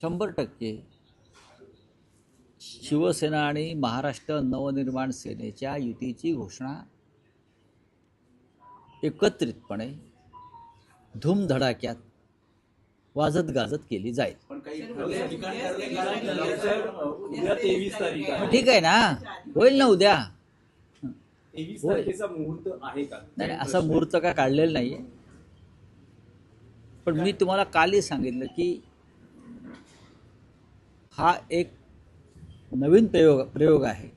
100% शिवसेना आणि महाराष्ट्र नवनिर्माण सेनेच्या युतीची घोषणा एकत्रितपणे धूमधडाक्यात वाजत गाजत केली जाईल. ठीक आहे ना, होईल ना उद्या. 23 तारखेचा मुहूर्त आहे का? नाही, असा मुहूर्त काय काढलेला नाहीये. पण मी तुम्हाला कालही सांगितलं की हा एक नवीन प्रयोग आहे.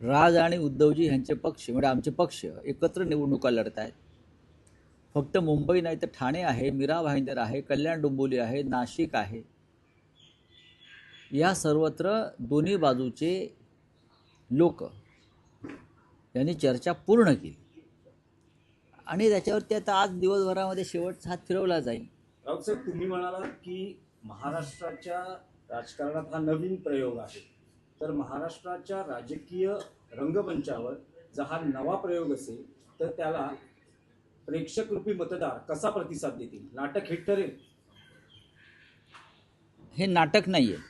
राज आणि उद्धवजी यांचे पक्ष म्हणजे आमचे पक्ष एकत्र निवडणुका लढत आहेत. फक्त मुंबई नाही तर ठाणे आहे, मीरा भाईंदर आहे, कल्याण डोंबिवली आहे, नाशिक आहे. या सर्वत्र दोन्ही बाजूचे लोक यांनी चर्चा पूर्ण केली आणि त्याच्यावरती आता आज दिवसभरामध्ये शेवटचा हात फिरवला जाईल. राऊत साहेब, तुम्ही म्हणालात की महाराष्ट्राच्या राजकारणात हा नवीन प्रयोग आहे, तर महाराष्ट्राच्या राजकीय रंगमंचावर जर हा नवा प्रयोग असेल तर त्याला प्रेक्षकरूपी मतदार कसा प्रतिसाद देतील? नाटक हिट ठरेल? हे नाटक नाही आहे.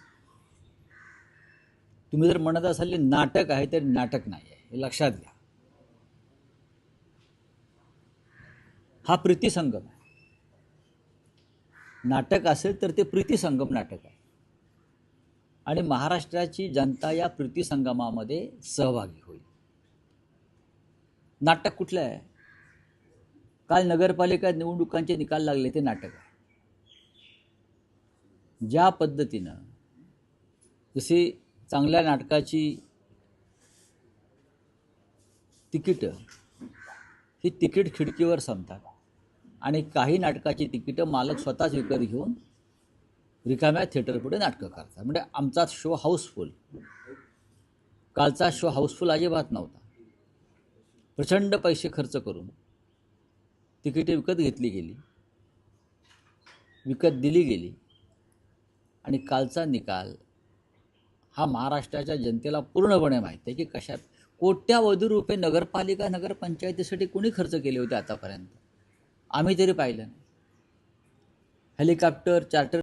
तुम्ही जर म्हणत असाल नाटक आहे तर नाटक नाही आहे, हे लक्षात घ्या. हा प्रीतिसंगम आहे. नाटक असेल तर ते प्रीतिसंगम नाटक आहे आणि महाराष्ट्राची जनता या प्रीतिसंगमामध्ये सहभागी होईल. नाटक कुठलं आहे? काल नगरपालिका निवडणुकांचे निकाल लागले ते नाटक आहे. ज्या पद्धतीनं जशी चांगल्या नाटकाची तिकीटं ही तिकीट खिडकीवर संपतात आणि काही नाटकाची तिकीटं मालक स्वतःच विकत घेऊन रिकाम्या थिएटरपुढे नाटकं करतात. म्हणजे आमचा शो हाऊसफुल. कालचा शो हाऊसफुल अजिबात नव्हता. प्रचंड पैसे खर्च करून तिकीटे विकत घेतली गेली, विकत दिली गेली आणि कालचा निकाल हा महाराष्ट्राच्या जनतेला पूर्णपणे माहीत आहे की कशात कोट्यावधी रुपये नगरपालिका नगरपंचायतीसाठी कोणी खर्च केले होते आतापर्यंत. आम्ही तरी पाहिलं नाही. Helicopter, charter